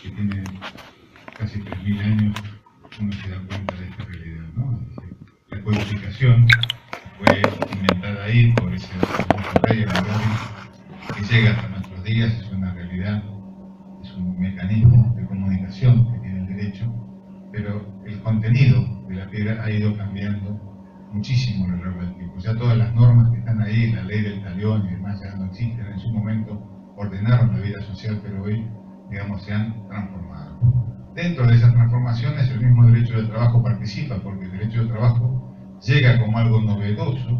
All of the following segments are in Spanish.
que tiene casi 3000 años, uno se da cuenta de esta realidad, ¿no? La codificación fue inventada ahí por ese rey que llega hasta nuestros días, es una realidad, es un mecanismo de comunicación que tiene el derecho, pero el contenido de la piedra ha ido cambiando muchísimo a lo largo del tiempo. O sea, todas las normas que están ahí, la ley del talión y demás, ya no existen. En su momento ordenaron la vida social, pero hoy, digamos, se han transformado. Dentro de esas transformaciones, el mismo derecho del trabajo participa, porque el derecho del trabajo llega como algo novedoso,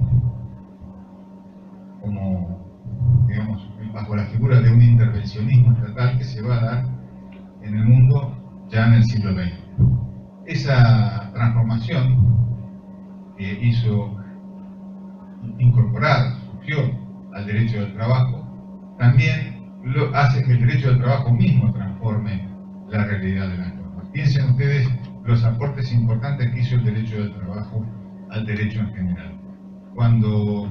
como, digamos, bajo la figura de un intervencionismo estatal que se va a dar en el mundo ya en el siglo XX. Esa transformación que hizo incorporar, surgió al derecho del trabajo, también hace que el derecho del trabajo mismo transforme la realidad de las normas. Piensen ustedes los aportes importantes que hizo el derecho del trabajo al derecho en general. Cuando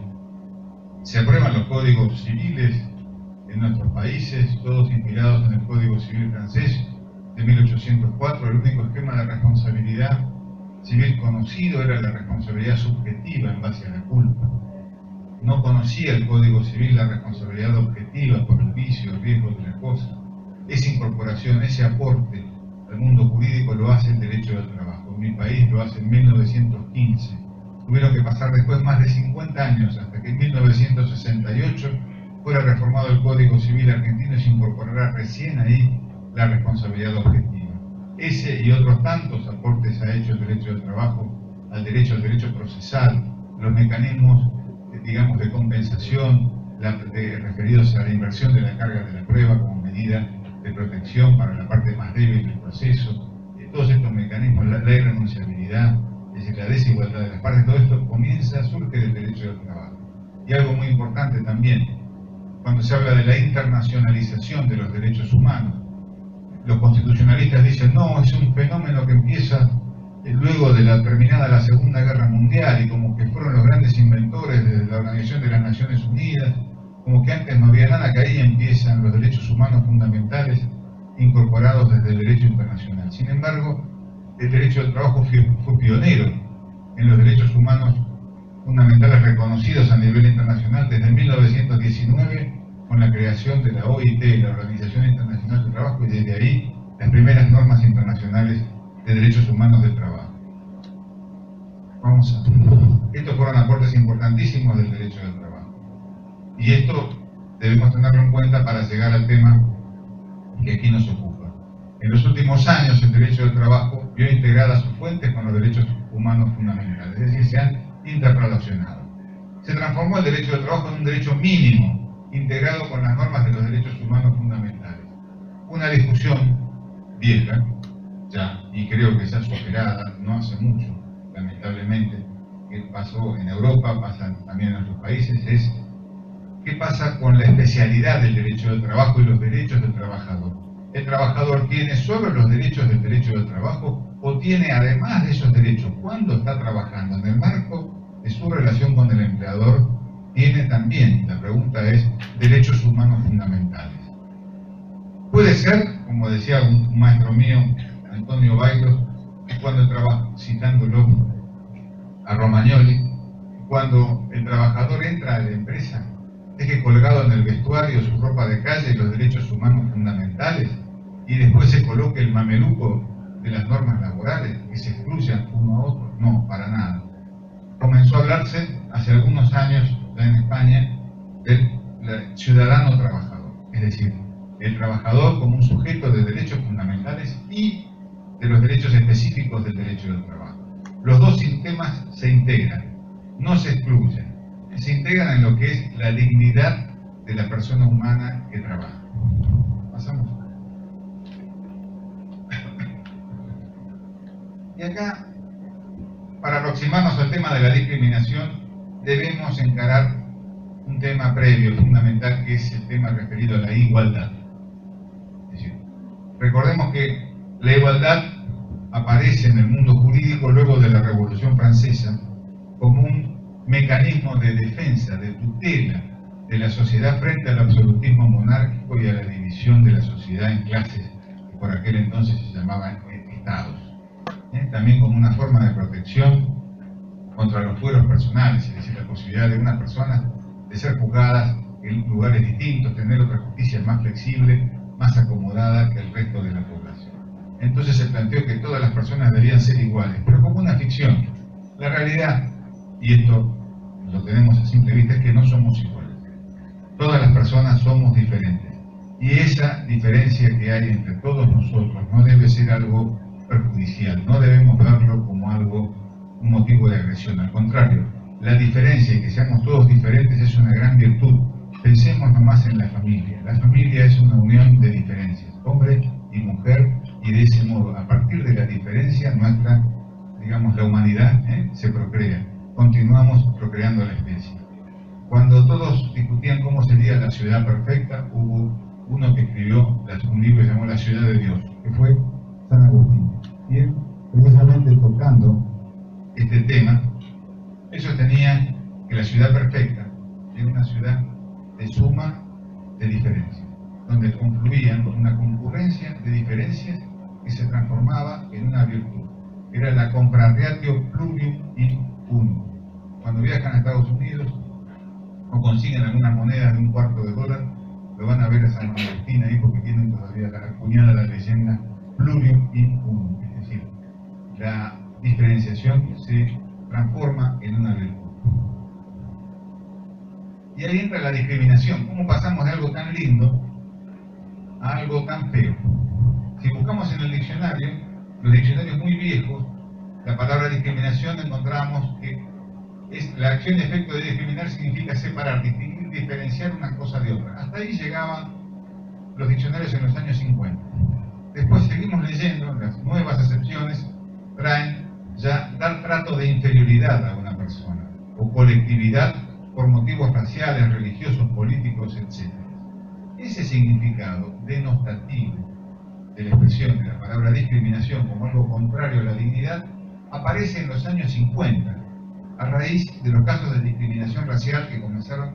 se aprueban los códigos civiles en nuestros países, todos inspirados en el Código Civil francés de 1804, el único esquema de responsabilidad civil conocido era la responsabilidad subjetiva en base a la culpa. No conocía el Código Civil la responsabilidad objetiva por el vicio, el riesgo de la cosa. Esa incorporación, ese aporte al mundo jurídico lo hace el derecho del trabajo. En mi país lo hace en 1915. Tuvieron que pasar después más de 50 años hasta que en 1968 fuera reformado el Código Civil argentino y se incorporara recién ahí la responsabilidad objetiva. Ese y otros tantos aportes ha hecho el derecho del trabajo al derecho procesal, los mecanismos, digamos, de compensación referidos a la inversión de la carga de la prueba como medida de protección para la parte más débil del proceso, todos estos mecanismos, la irrenunciabilidad, es decir, la desigualdad de las partes, todo esto surge del derecho del trabajo. Y algo muy importante también, cuando se habla de la internacionalización de los derechos humanos, los constitucionalistas dicen, no, es un fenómeno que empieza luego de la terminada la Segunda Guerra Mundial y como que fueron los grandes inventores de la Organización de las Naciones Unidas, como que antes no había nada, que ahí empiezan los derechos humanos fundamentales incorporados desde el derecho internacional. Sin embargo, el derecho del trabajo fue pionero en los derechos humanos fundamentales reconocidos a nivel internacional desde 1919 con la creación de la OIT, la Organización Internacional del Trabajo, y desde ahí las primeras normas internacionales de derechos humanos del trabajo. Estos fueron aportes importantísimos del derecho del trabajo. Y esto debemos tenerlo en cuenta para llegar al tema que aquí nos ocupa. En los últimos años el derecho del trabajo vio integradas sus fuentes con los derechos humanos fundamentales, es decir, se han interrelacionado. Se transformó el derecho del trabajo en un derecho mínimo, integrado con las normas de los derechos humanos fundamentales. Una discusión vieja, ya, y creo que ya superada, no hace mucho, lamentablemente, que pasó en Europa, pasa también en otros países, es qué pasa con la especialidad del derecho del trabajo y los derechos del trabajador. ¿El trabajador tiene solo los derechos del derecho del trabajo o tiene además de esos derechos, cuando está trabajando en el marco de su relación con el empleador, tiene también, la pregunta es, derechos humanos fundamentales? Puede ser, como decía un maestro mío, Antonio Bailo, cuando trabaja, citándolo a Romagnoli, cuando el trabajador entra a la empresa, deje colgado en el vestuario su ropa de calle y los derechos humanos fundamentales, y después se coloque el mameluco de las normas laborales, que se excluyan uno a otro. No, para nada. Comenzó a hablarse hace algunos años en España del ciudadano trabajador, es decir, el trabajador como un sujeto de derechos fundamentales y de los derechos específicos del derecho del trabajo. Los dos sistemas se integran, no se excluyen, se integran en lo que es la dignidad de la persona humana que trabaja. Pasamos. Y acá, para aproximarnos al tema de la discriminación, debemos encarar un tema previo, fundamental, que es el tema referido a la igualdad. Es decir, recordemos que la igualdad aparece en el mundo jurídico luego de la Revolución Francesa como un mecanismo de defensa, de tutela de la sociedad frente al absolutismo monárquico y a la división de la sociedad en clases por aquel entonces se llamaban estados. También como una forma de protección contra los fueros personales, es decir, la posibilidad de unas personas de ser juzgadas en lugares distintos, tener otra justicia más flexible, más acomodada que el resto de la población. Entonces se planteó que todas las personas debían ser iguales, pero como una ficción. La realidad, y esto lo tenemos a simple vista, es que no somos iguales. Todas las personas somos diferentes. Y esa diferencia que hay entre todos nosotros no debe ser algo perjudicial, no debemos verlo como algo, un motivo de agresión. Al contrario, la diferencia y que seamos todos diferentes es una gran virtud. Pensemos nomás en la familia. La familia es una unión de diferencias, hombre y mujer, y de ese modo, a partir de la diferencia, nuestra, digamos, la humanidad se procrea. Continuamos procreando la especie. Cuando todos discutían cómo sería la ciudad perfecta, hubo uno que escribió un libro que se llamó La Ciudad de Dios, que fue San Agustín. Y él, precisamente tocando este tema, él sostenía que la ciudad perfecta era una ciudad de suma de diferencias, donde confluían una concurrencia de diferencias que se transformaba en una virtud. Era la comprareatio plurium in unum. Cuando viajan a Estados Unidos o consiguen algunas monedas de $0,25, lo van a ver a San Agustín ahí porque tienen todavía la acuñada la leyenda plurium in unum, es decir, la diferenciación se transforma en una virtud. Y ahí entra la discriminación. ¿Cómo pasamos de algo tan lindo a algo tan feo? Si buscamos en el diccionario, los diccionarios muy viejos, la palabra discriminación encontramos que es la acción y efecto de discriminar significa separar, distinguir, diferenciar una cosa de otra. Hasta ahí llegaban los diccionarios en los años 50. Después seguimos leyendo, las nuevas acepciones traen ya dar trato de inferioridad a una persona, o colectividad por motivos raciales, religiosos, políticos, etc. Ese significado denostativo de la expresión de la palabra discriminación como algo contrario a la dignidad aparece en los años 50, a raíz de los casos de discriminación racial que comenzaron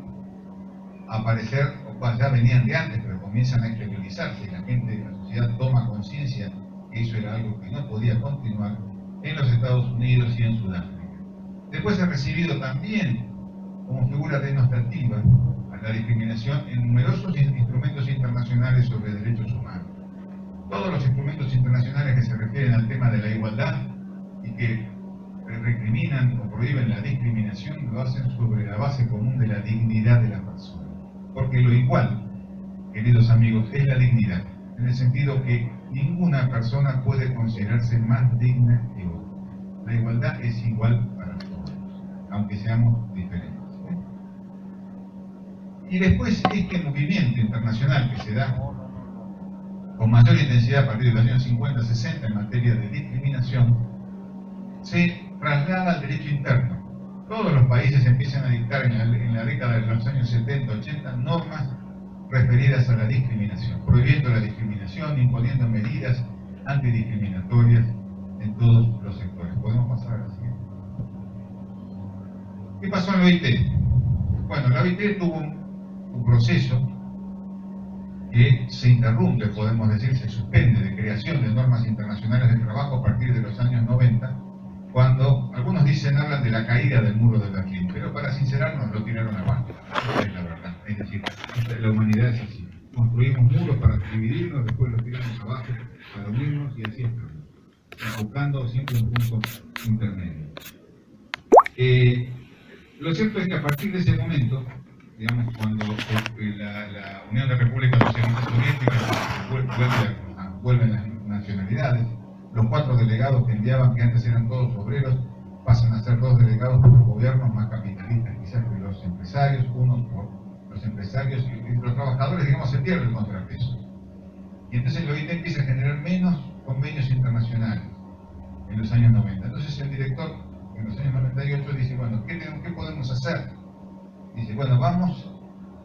a aparecer, o ya venían de antes, pero comienzan a exteriorizarse, y la gente de la sociedad toma conciencia que eso era algo que no podía continuar en los Estados Unidos y en Sudáfrica. Después ha recibido también como figura denostativa a la discriminación en numerosos instrumentos internacionales sobre derechos humanos. Todos los instrumentos internacionales que se refieren al tema de la igualdad y que recriminan o prohíben la discriminación lo hacen sobre la base común de la dignidad de la persona. Porque lo igual, queridos amigos, es la dignidad, en el sentido que ninguna persona puede considerarse más digna que otra. La igualdad es igual para todos, aunque seamos diferentes. Y después este movimiento internacional que se da con mayor intensidad a partir de los años 50-60 en materia de discriminación, se traslada al derecho interno. Todos los países empiezan a dictar en la década de los años 70-80 normas referidas a la discriminación, prohibiendo la discriminación, imponiendo medidas antidiscriminatorias en todos los sectores. ¿Podemos pasar a la siguiente? ¿Qué pasó en la OIT? Bueno, la OIT tuvo un proceso que se interrumpe, podemos decir, se suspende de creación de normas internacionales de trabajo a partir de los años 90, cuando algunos dicen, hablan de la caída del muro de Berlín, pero para sincerarnos lo tiraron abajo, es la verdad. Es decir, la humanidad es así. Construimos muros para dividirnos, después los tiramos abajo para unirnos y así estamos, buscando siempre un punto intermedio. Lo cierto es que a partir de ese momento, digamos, cuando la Unión de Repúblicas Socialistas Soviéticas vuelven las nacionalidades, los 4 delegados que enviaban, que antes eran todos obreros, pasan a ser 2 delegados por los gobiernos más capitalistas, quizás que los empresarios, unos por los empresarios y los trabajadores, digamos, se pierde el contrapeso. Y entonces la OIT empieza a generar menos convenios internacionales en los años 90. Entonces el director, en los años 98, dice, bueno, ¿qué podemos hacer? Dice, bueno, vamos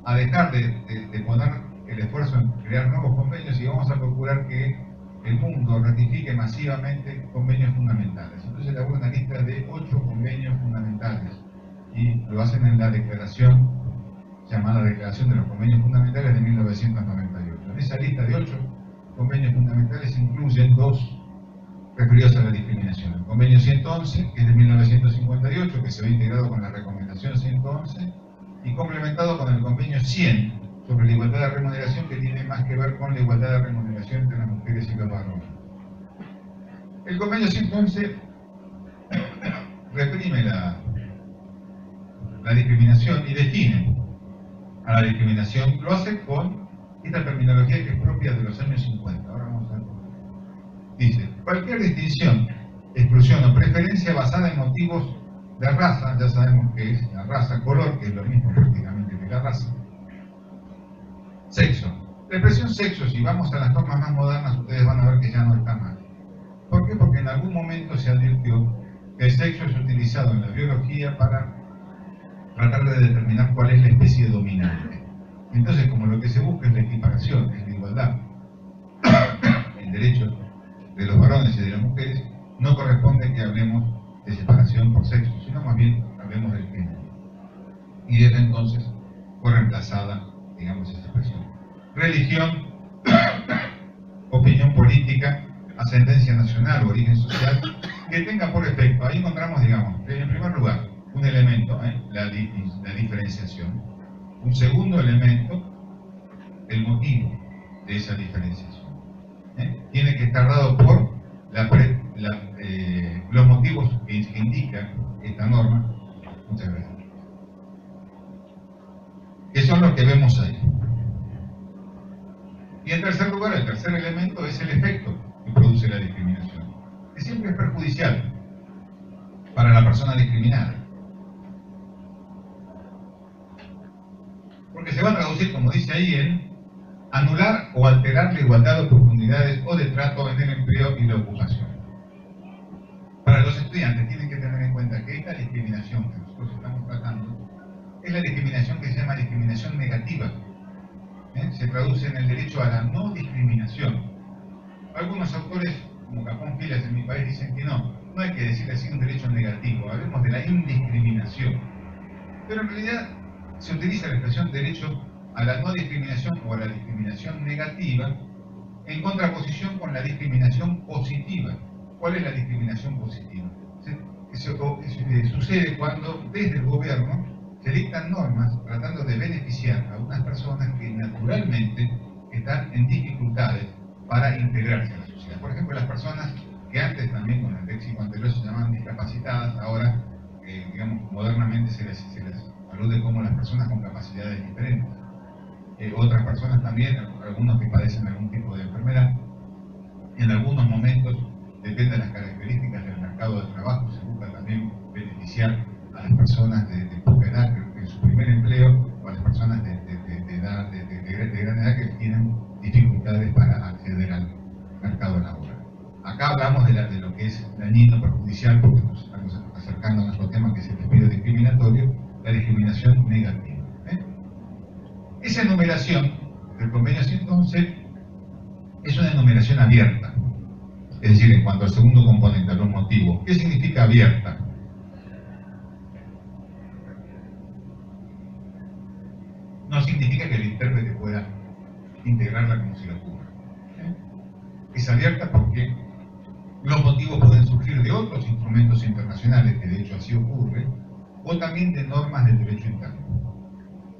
a dejar de poner el esfuerzo en crear nuevos convenios y vamos a procurar que el mundo ratifique masivamente convenios fundamentales. Entonces elabora una lista de 8 convenios fundamentales y lo hacen en la declaración llamada Declaración de los Convenios Fundamentales de 1998. En esa lista de 8 convenios fundamentales incluyen dos referidos a la discriminación. El convenio 111, que es de 1958, que se ve integrado con la recomendación 111, y complementado con el convenio 100 sobre la igualdad de remuneración, que tiene más que ver con la igualdad de remuneración entre las mujeres y los varones. El convenio 111 reprime la discriminación y define a la discriminación. Lo hace con esta terminología que es propia de los años 50. Ahora vamos a ver. Dice: cualquier distinción, exclusión o preferencia basada en motivos de raza, ya sabemos que es la raza, color, que es lo mismo prácticamente que la raza, sexo. La expresión sexo, si vamos a las normas más modernas, ustedes van a ver que ya no está mal. ¿Por qué? Porque en algún momento se advirtió que el sexo es utilizado en la biología para tratar de determinar cuál es la especie dominante. Entonces, como lo que se busca es la equiparación, es la igualdad en derechos de los varones y de las mujeres, no corresponde que hablemos de separación por sexo, sino más bien hablemos del género. Y desde entonces fue reemplazada, digamos, esa expresión. Religión, opinión política, ascendencia nacional o origen social, que tenga por efecto, ahí encontramos, digamos, en primer lugar, un elemento, la diferenciación. Un segundo elemento, el motivo de esa diferenciación. Tiene que estar dado por los motivos que indica esta norma. Muchas gracias. Que son los que vemos ahí. Y en tercer lugar, el tercer elemento es el efecto que produce la discriminación, que siempre es perjudicial para la persona discriminada. Porque se va a traducir, como dice ahí, en anular o alterar la igualdad de oportunidades o de trato en el empleo y la ocupación. Para los estudiantes tienen que tener en cuenta que esta discriminación que nosotros estamos tratando es la discriminación que se llama discriminación negativa. Se traduce en el derecho a la no discriminación. Algunos autores, como Capón Filas en mi país, dicen que no hay que decir así un derecho negativo, hablemos de la indiscriminación. Pero en realidad se utiliza la expresión derecho a la no discriminación o a la discriminación negativa en contraposición con la discriminación positiva. ¿Cuál es la discriminación positiva? Sucede cuando desde el gobierno se dictan normas tratando de beneficiar a unas personas que naturalmente están en dificultades para integrarse a la sociedad. Por ejemplo, las personas que antes también con el léxico anterior se llamaban discapacitadas, ahora, digamos, modernamente se les alude como las personas con capacidades diferentes. Otras personas también, algunos que padecen algún tipo de enfermedad, en algunos momentos, depende de las características del mercado de trabajo, se busca también beneficiar a las personas de poca edad en su primer empleo, o a las personas de gran edad que tienen dificultades para acceder al mercado laboral. Acá hablamos de lo que es dañino, perjudicial, porque nos estamos acercando a nuestro tema, que es el despido discriminatorio, la discriminación negativa. Esa enumeración del convenio 111 es una enumeración abierta, es decir, en cuanto al segundo componente, a los motivos. ¿Qué significa abierta? No significa que el intérprete pueda integrarla como se le ocurra. Es abierta porque los motivos pueden surgir de otros instrumentos internacionales, que de hecho así ocurre, o también de normas del derecho interno.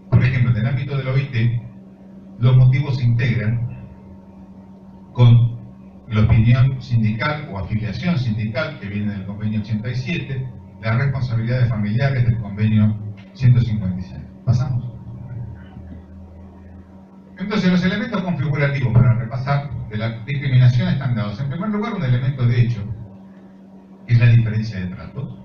Por ejemplo, en el ámbito del OIT, los motivos se integran con la opinión sindical o afiliación sindical, que viene del convenio 87, las responsabilidades familiares del convenio 156. ¿Pasamos? Entonces, los elementos configurativos para repasar de la discriminación están dados. En primer lugar, un elemento de hecho, que es la diferencia de trato.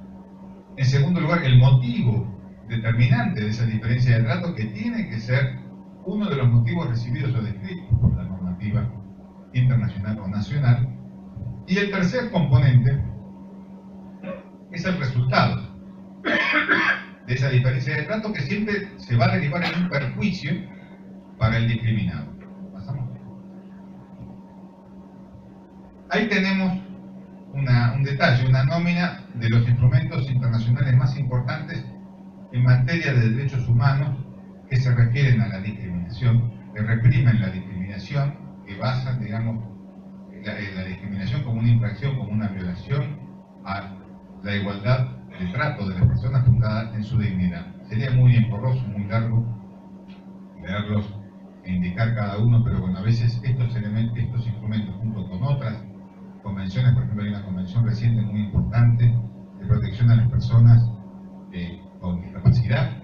En segundo lugar, el motivo determinante de esa diferencia de trato, que tiene que ser uno de los motivos recibidos o descritos por la normativa internacional o nacional. Y el tercer componente es el resultado de esa diferencia de trato, que siempre se va a derivar en un perjuicio para el discriminado. ¿Pasamos? Ahí tenemos un detalle, una nómina de los instrumentos internacionales más importantes en materia de derechos humanos que se refieren a la discriminación, que reprimen la discriminación, que basan, digamos, la discriminación como una infracción, como una violación a la igualdad de trato de las personas fundada en su dignidad. Sería muy engorroso, muy largo leerlos e indicar cada uno, pero bueno, a veces estos elementos, estos instrumentos, junto con otras convenciones, por ejemplo, hay una convención reciente muy importante de protección a las personas con discapacidad,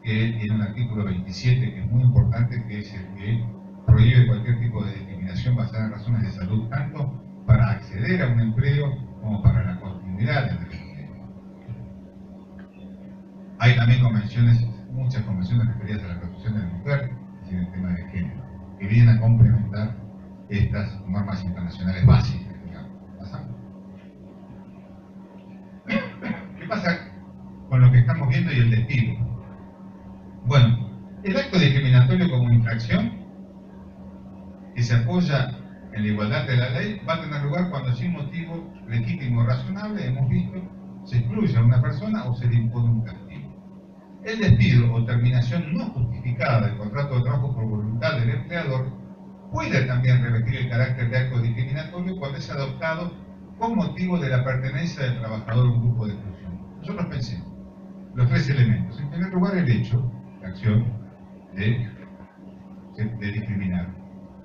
que tiene un artículo 27 que es muy importante, que es el que prohíbe cualquier tipo de discriminación basada en razones de salud, tanto para acceder a un empleo como para la continuidad del empleo. Hay también convenciones, muchas convenciones referidas a la protección de la mujer, es decir, el tema de género, que vienen a complementar estas normas internacionales básicas, digamos. ¿Pasamos? ¿Qué pasa con lo que estamos viendo y el despido? Bueno, el acto discriminatorio como infracción que se apoya en la igualdad de la ley va a tener lugar cuando sin motivo legítimo o razonable, hemos visto, se excluye a una persona o se le impone un castigo. El despido o terminación no justificada del contrato de trabajo por voluntad del empleador puede también revestir el carácter de acto discriminatorio cuando es adoptado con motivo de la pertenencia del trabajador a un grupo de exclusión. Nosotros pensemos los tres elementos. En primer lugar, el hecho, la acción de discriminar,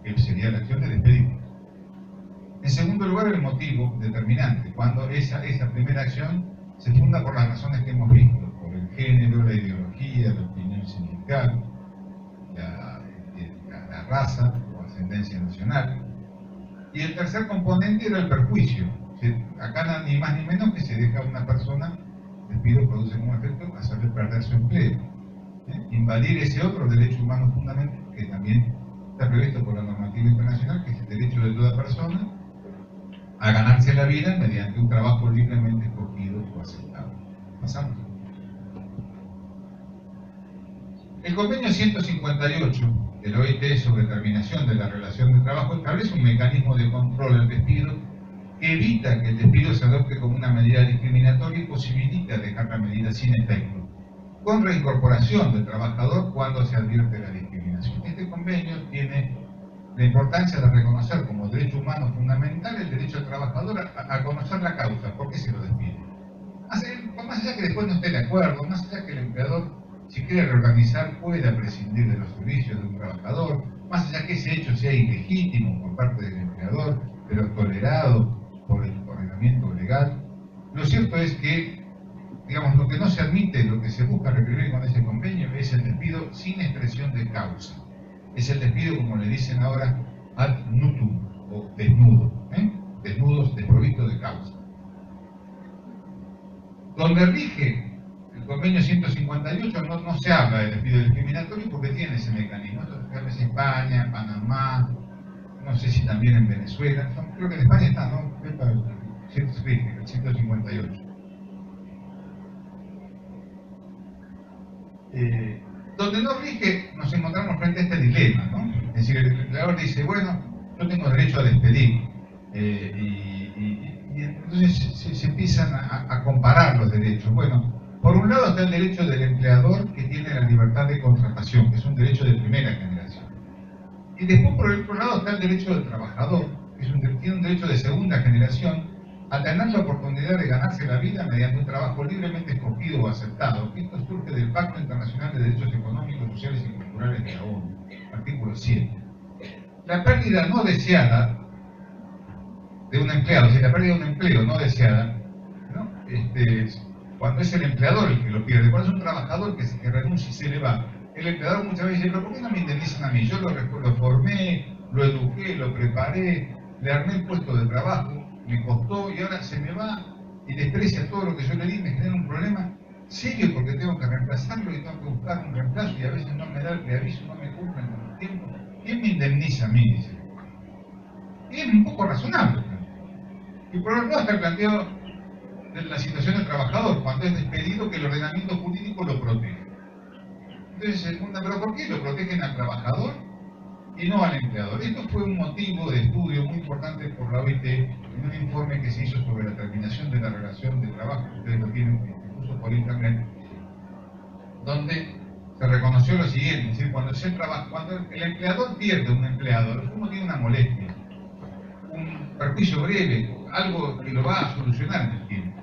que sería la acción de despedir. En segundo lugar, el motivo determinante, cuando esa primera acción se funda por las razones que hemos visto, por el género, la ideología, la opinión sindical, la raza o ascendencia nacional. Y el tercer componente era el perjuicio. Acá ni más ni menos que se deja a una persona, despido produce como efecto hacerle perder su empleo. Invadir ese otro derecho humano fundamental que también está previsto por la normativa internacional, que es el derecho de toda persona a ganarse la vida mediante un trabajo libremente escogido o aceptado. Pasamos. El convenio 158 del OIT sobre terminación de la relación de trabajo establece un mecanismo de control al despido que evita que el despido se adopte como una medida discriminatoria y posibilita dejar la medida sin efecto, con reincorporación del trabajador cuando se advierte la discriminación. Este convenio tiene la importancia de reconocer como derecho humano fundamental el derecho del trabajador a conocer la causa, por qué se lo despide. Más allá que después no esté de acuerdo, más allá que el empleador, si quiere reorganizar, pueda prescindir de los servicios de un trabajador, más allá que ese hecho sea ilegítimo por parte del empleador, pero tolerado por el ordenamiento legal, lo cierto es que, digamos, lo que no se admite, lo que se busca reprimir con ese convenio es el despido sin expresión de causa. Es el despido, como le dicen ahora, ad nutum, o desnudo, desnudos desprovistos de causa. Donde rige el convenio 158 no se habla de despido discriminatorio porque tiene ese mecanismo. Esto en España, Panamá, no sé si también en Venezuela, creo que en España está, ¿no? El 158. Donde no rige, nos encontramos frente a este dilema, ¿no? Es decir, el empleador dice, bueno, yo tengo derecho a despedir, y entonces se empiezan a comparar los derechos. Bueno, por un lado está el derecho del empleador, que tiene la libertad de contratación, que es un derecho de primera generación. Y después, por el otro lado, está el derecho del trabajador, que tiene un derecho de segunda generación, a tener la oportunidad de ganarse la vida mediante un trabajo libremente escogido o aceptado. Esto surge del Pacto Internacional de Derechos Económicos, Sociales y Culturales de la ONU, artículo 7. La pérdida no deseada de un empleado, o sea, la pérdida de un empleo no deseada, ¿no? Cuando es el empleador el que lo pierde, cuando es un trabajador que renuncia y se le va, el empleador muchas veces dice, pero ¿por qué no me indemnizan a mí? Yo lo formé, lo eduqué, lo preparé, le armé el puesto de trabajo, me costó y ahora se me va y desprecia todo lo que yo le di, me genera un problema serio porque tengo que reemplazarlo y tengo que buscar un reemplazo y a veces no me da el preaviso, no me cumplen con el tiempo. ¿Quién me indemniza a mí? Dice. Y es un poco razonable. Y por otro lado está el planteo de la situación del trabajador, cuando es despedido, que el ordenamiento jurídico lo protege. Entonces se pregunta, ¿pero por qué lo protegen al trabajador y no al empleador? Esto fue un motivo de estudio muy importante por la OIT en un informe que se hizo sobre la terminación de la relación de trabajo, ustedes lo tienen incluso por internet, donde se reconoció lo siguiente, es decir, cuando el empleador pierde a un empleado, lo sumo tiene una molestia, un perjuicio breve, algo que lo va a solucionar en el tiempo.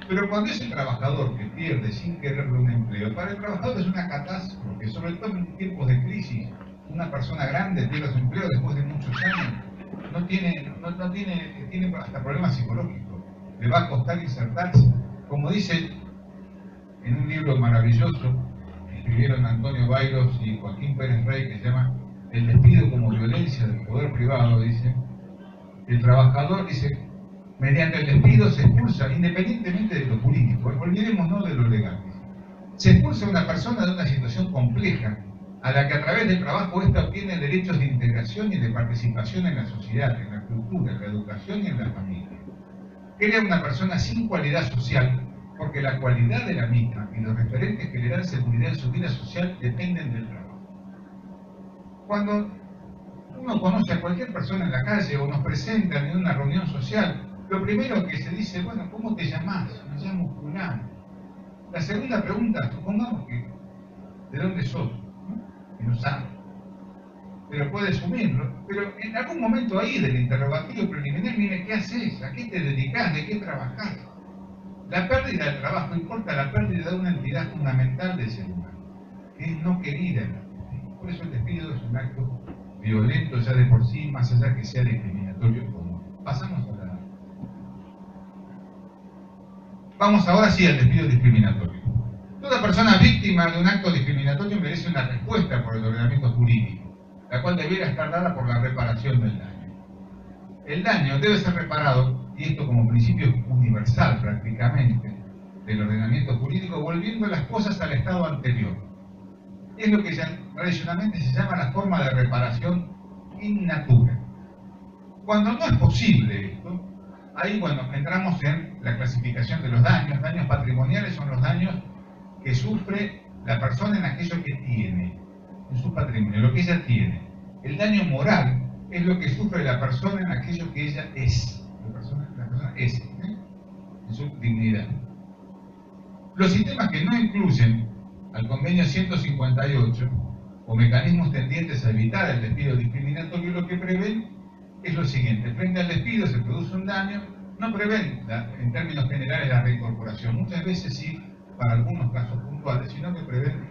Pero cuando es el trabajador que pierde sin quererlo un empleo, para el trabajador es una catástrofe, sobre todo en tiempos de crisis. Una persona grande pierde su empleo después de muchos años, tiene hasta problemas psicológicos, le va a costar insertarse. Como dice en un libro maravilloso que escribieron Antonio Bayros y Joaquín Pérez Rey, que se llama El despido como violencia del poder privado, dice, el trabajador, dice, mediante el despido se expulsa, independientemente de lo jurídico, olvidémonos de lo legal, se expulsa a una persona de una situación compleja, a la que a través del trabajo ésta obtiene derechos de integración y de participación en la sociedad, en la cultura, en la educación y en la familia. Crea una persona sin cualidad social, porque la cualidad de la misma y los referentes que le dan seguridad en su vida social dependen del trabajo. Cuando uno conoce a cualquier persona en la calle o nos presentan en una reunión social, lo primero que se dice, bueno, ¿cómo te llamás? Me llamo fulano. La segunda pregunta, supongamos que, ¿de dónde sos? ¿No? Que no sabe. Pero puede asumirlo. Pero en algún momento ahí del interrogatorio preliminar, mire, ¿qué haces? ¿A qué te dedicás? ¿De qué trabajás? La pérdida del trabajo importa la pérdida de una entidad fundamental del ser humano, que es no querida. Por eso el despido es un acto violento ya de por sí, más allá que sea discriminatorio común. Vamos ahora sí al despido discriminatorio. Toda persona víctima de un acto discriminatorio merece una respuesta por el ordenamiento jurídico, la cual debiera estar dada por la reparación del daño. El daño debe ser reparado, y esto como principio universal prácticamente del ordenamiento jurídico, volviendo las cosas al estado anterior. Es lo que tradicionalmente se llama la forma de reparación in natura. Cuando no es posible esto, ahí bueno, entramos en la clasificación de los daños. Daños patrimoniales son los daños que sufre la persona en aquello que tiene, en su patrimonio, lo que ella tiene. El daño moral es lo que sufre la persona en aquello que ella es. La persona es, en su dignidad. Los sistemas que no incluyen al convenio 158 o mecanismos tendientes a evitar el despido discriminatorio, lo que prevén es lo siguiente: frente al despido se produce un daño, no prevén en términos generales la reincorporación, muchas veces sí, para algunos casos puntuales, sino que prevén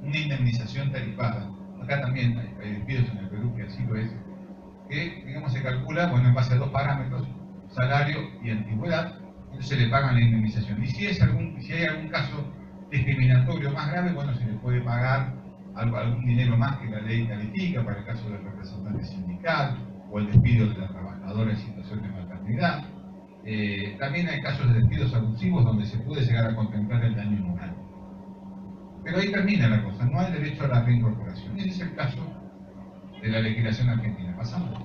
una indemnización tarifada. Acá también hay despidos en el Perú que así lo es, que digamos se calcula, bueno, en base a dos parámetros, salario y antigüedad, entonces se le pagan la indemnización. Y si hay algún caso discriminatorio más grave, bueno, se le puede pagar algún dinero más que la ley califica, para el caso del representante sindical o el despido de la trabajadora en situación de maternidad. También hay casos de despidos abusivos donde se puede llegar a contemplar el daño moral. Pero ahí termina la cosa, no hay derecho a la reincorporación. Ese es el caso de la legislación argentina. Pasamos.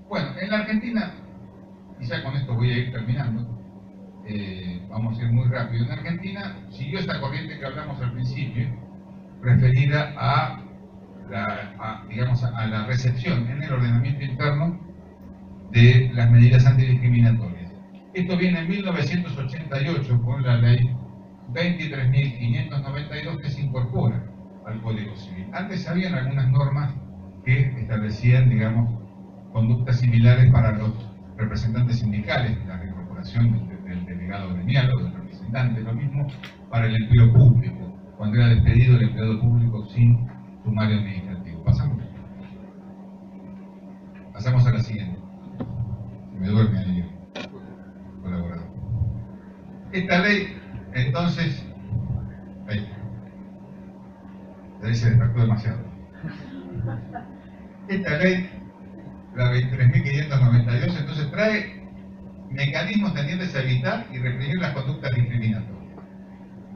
Bueno, en la Argentina, y ya con esto voy a ir terminando, vamos a ir muy rápido. En Argentina siguió esta corriente que hablamos al principio, referida a la recepción en el ordenamiento interno de las medidas antidiscriminatorias. Esto viene en 1988 con la ley 23.592 que se incorpora al Código Civil. Antes habían algunas normas que establecían, digamos, conductas similares para los representantes sindicales, la reincorporación del delegado gremial o del representante, lo mismo para el empleo público, cuando era despedido el empleado público sin sumario administrativo. Pasamos a la siguiente. Se me duerme ahí el colaborador. Esta ley, entonces, ahí. La ley se despertó demasiado. Esta ley, la 23.592, entonces trae mecanismos tendientes a evitar y reprimir las conductas discriminatorias.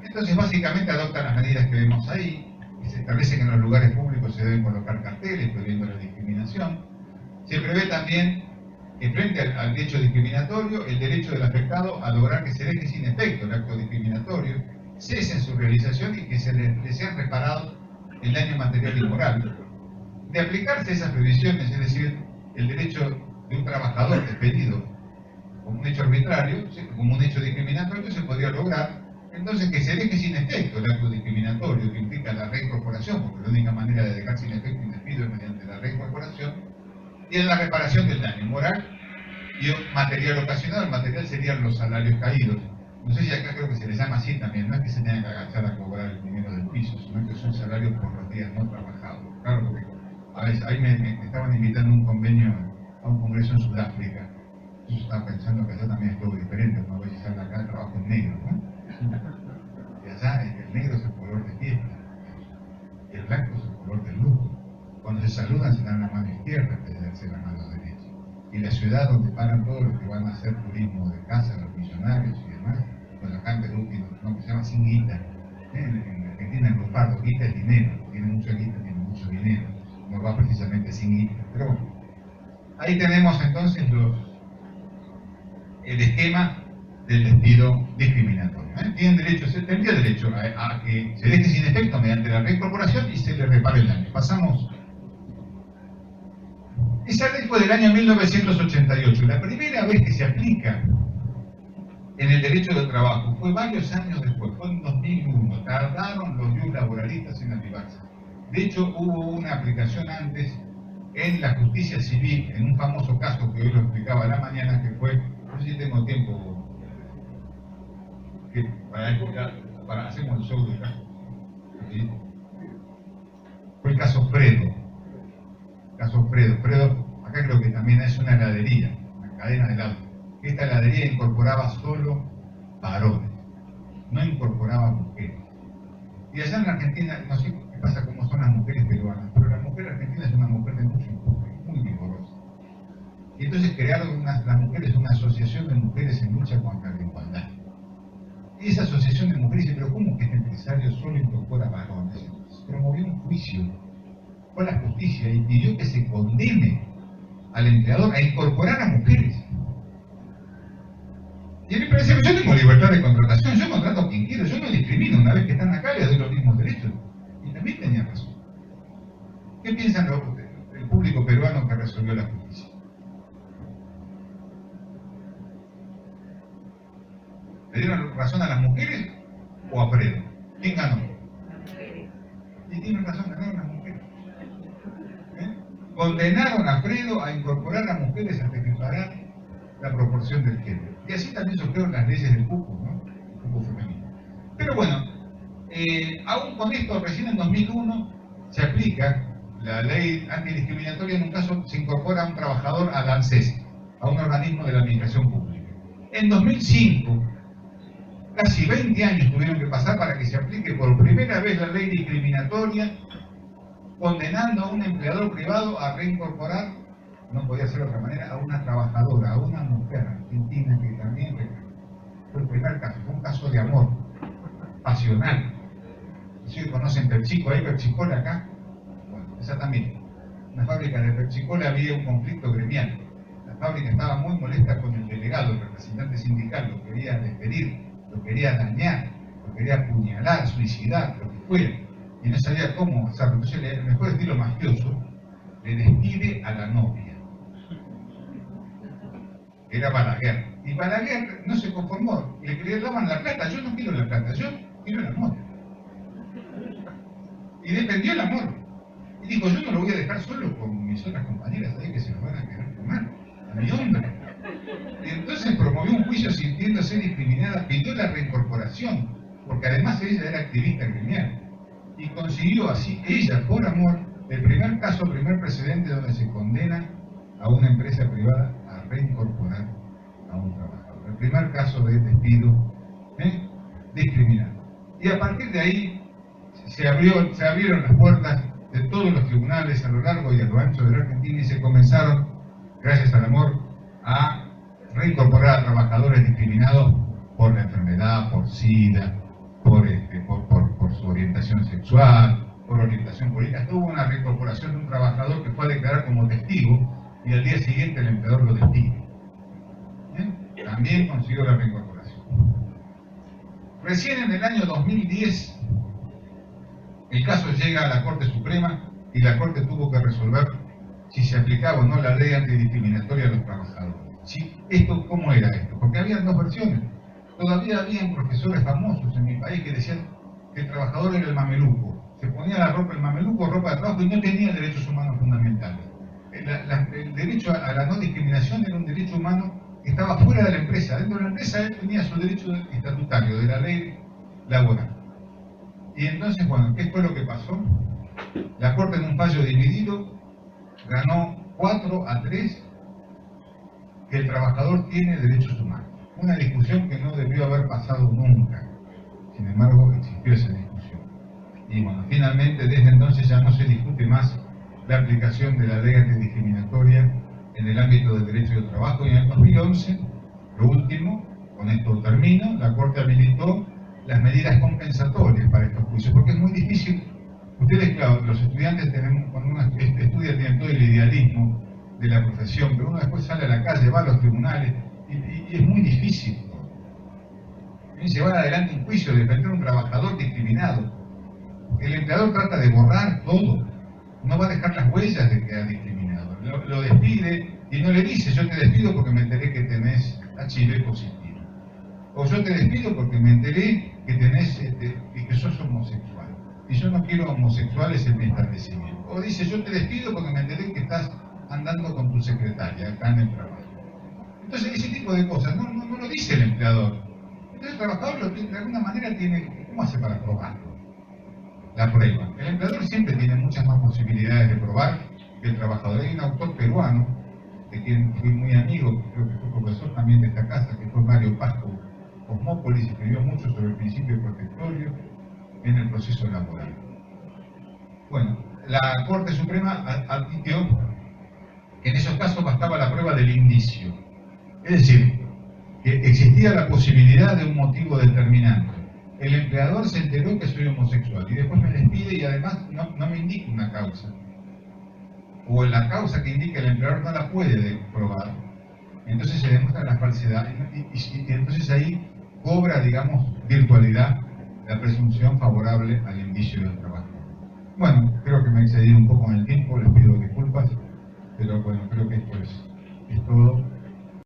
Entonces básicamente adoptan las medidas que vemos ahí, y se establece que en los lugares públicos se deben colocar carteles prohibiendo la discriminación. Se prevé también que frente al hecho discriminatorio, el derecho del afectado a lograr que se deje sin efecto el acto discriminatorio, cese en su realización y que se le sea reparado el daño material y moral. De aplicarse esas previsiones, es decir, el derecho de un trabajador despedido como un hecho arbitrario, como un hecho discriminatorio, se podría lograr entonces que se deje sin efecto el acto discriminatorio que implica la reincorporación, porque la única manera de dejar sin efecto un despido es mediante la reincorporación, y en la reparación del daño moral y material ocasionado. El material serían los salarios caídos. No sé si acá creo que se les llama así también, no es que se tengan que agachar a cobrar el dinero del piso, sino que son salarios por los días no trabajados. Claro, porque a veces ahí me estaban invitando a un convenio, a un congreso en Sudáfrica. Yo estaba pensando que allá también es todo diferente, como veis acá trabajo en negro, ¿no? Y allá el negro es el color de piel, y el blanco es el color del luto. Cuando se saludan se dan la mano izquierda en vez de darse la mano derecha. Y la ciudad donde paran todos los que van a hacer turismo de casa, los millonarios y demás, bueno, acá en Perú tiene un nombre que se llama Singuita. En Argentina en Lupardo, guita es dinero, tiene mucha guita, tiene mucho dinero. No va precisamente sin guita. Pero bueno, ahí tenemos entonces el esquema del despido discriminatorio. Tendría derecho a que se deje sin efecto mediante la reincorporación y se le repare el daño. Pasamos. Esa ley fue del año 1988. La primera vez que se aplica en el derecho del trabajo fue varios años después, fue en 2001. Tardaron los IUS laboralistas en activarse. De hecho, hubo una aplicación antes en la justicia civil, en un famoso caso que hoy lo explicaba a la mañana, que fue, no sé si tengo tiempo para explicar, hacemos el show del caso. ¿Sí? Fue el caso Fredo. Fredo, acá creo que también es una heladería, una cadena de helados. Esta heladería incorporaba solo varones, no incorporaba mujeres. Y allá en Argentina, no sé qué pasa cómo son las mujeres peruanas, pero la mujer argentina es una mujer de mucho empuje, muy vigorosa. Y entonces crearon las mujeres una asociación de mujeres en lucha contra la igualdad. Y esa asociación de mujeres dice, pero ¿cómo que este empresario solo incorpora varones? Entonces, promovió un juicio con la justicia y pidió que se condene al empleador a incorporar a mujeres. Y el empresario, yo tengo libertad de contratación, yo contrato a quien quiero, yo no discrimino, una vez que están acá les doy los mismos derechos. Y también tenía razón. ¿Qué piensan el público peruano que resolvió la justicia? ¿Le dieron razón a las mujeres o a Fredo? ¿Quién ganó? Y tienen razón, ganaron las mujeres. Condenaron a Fredo a incorporar a mujeres hasta equiparar la proporción del género. Y así también surgieron las leyes del cupo, ¿no? El cupo femenino. Pero bueno, aún con esto, recién en 2001 se aplica la ley antidiscriminatoria. En un caso se incorpora a un trabajador al ANSES, a un organismo de la administración pública. En 2005, casi 20 años tuvieron que pasar para que se aplique por primera vez la ley discriminatoria, condenando a un empleador privado a reincorporar, no podía ser de otra manera, a una trabajadora, a una mujer argentina que también fue el primer caso, fue un caso de amor pasional. Si conocen PepsiCo, ¿hay PepsiCola acá? Bueno, esa también. En la fábrica de PepsiCola había un conflicto gremial. La fábrica estaba muy molesta con el delegado, el representante sindical, lo quería despedir, lo quería dañar, lo quería apuñalar, suicidar, lo que fuera. Y no sabía cómo hacerlo. Entonces, el mejor estilo mafioso, le despide a la novia. Era Balaguer. Y Balaguer no se conformó. Le daban la plata. Yo no quiero la plata, yo quiero el amor. Y defendió el amor. Y dijo, yo no lo voy a dejar solo con mis otras compañeras ahí que se lo van a querer tomar. A mi hombre. Y entonces promovió un juicio sintiéndose discriminada, pidió la reincorporación, porque además ella era activista gremial. Y consiguió así, ella, por amor, el primer precedente donde se condena a una empresa privada a reincorporar a un trabajador. El primer caso de despido discriminado. Y a partir de ahí se abrieron las puertas de todos los tribunales a lo largo y a lo ancho de la Argentina y se comenzaron, gracias al amor, a reincorporar a trabajadores discriminados por la enfermedad, por SIDA, por su orientación sexual, por orientación política. Hubo una reincorporación de un trabajador que fue a declarar como testigo y al día siguiente el empleador lo despide. También consiguió la reincorporación. Recién en el año 2010 el caso llega a la Corte Suprema y la Corte tuvo que resolver si se aplicaba o no la ley antidiscriminatoria a los trabajadores. si esto, ¿cómo era esto? Porque había dos versiones. Todavía habían profesores famosos en mi país que decían que el trabajador era el mameluco. Se ponía la ropa, el mameluco, ropa de trabajo, y no tenía derechos humanos fundamentales. El derecho a la no discriminación era un derecho humano que estaba fuera de la empresa. Dentro de la empresa él tenía su derecho estatutario, de la ley laboral. Y entonces, bueno, ¿qué fue lo que pasó? La Corte, en un fallo dividido, ganó 4-3 que el trabajador tiene derechos humanos. Una discusión que no debió haber pasado nunca. Sin embargo, existió esa discusión. Y bueno, finalmente, desde entonces ya no se discute más la aplicación de la ley antidiscriminatoria en el ámbito del derecho del trabajo. Y en el 2011, lo último, con esto termino, la Corte habilitó las medidas compensatorias para estos juicios, porque es muy difícil. Ustedes, claro, los estudiantes tenemos, cuando uno estudia, tienen todo el idealismo de la profesión, pero uno después sale a la calle, va a los tribunales, y es muy difícil llevar adelante un juicio, defender a un trabajador discriminado. El empleador trata de borrar todo, no va a dejar las huellas de que ha discriminado. Lo despide y no le dice: yo te despido porque me enteré que tenés HIV positivo. O yo te despido porque me enteré que tenés y que sos homosexual. Y yo no quiero homosexuales en mi establecimiento. O dice: yo te despido porque me enteré que estás andando con tu secretaria acá en el trabajo. Entonces ese tipo de cosas no lo dice el empleador. Entonces el trabajador de alguna manera tiene, ¿cómo hace para probarlo? La prueba. El empleador siempre tiene muchas más posibilidades de probar que el trabajador. Hay un autor peruano, de quien fui muy amigo, creo que fue profesor también de esta casa, que fue Mario Pasco Cosmópolis, escribió mucho sobre el principio protectorio en el proceso laboral. Bueno, la Corte Suprema admitió que en esos casos bastaba la prueba del indicio. Es decir, que existía la posibilidad de un motivo determinante. El empleador se enteró que soy homosexual y después me despide y además no me indica una causa. O la causa que indica el empleador no la puede probar. Entonces se demuestra la falsedad y entonces ahí cobra, digamos, virtualidad la presunción favorable al indicio del trabajo. Bueno, creo que me he excedido un poco en el tiempo, les pido disculpas, pero bueno, creo que esto es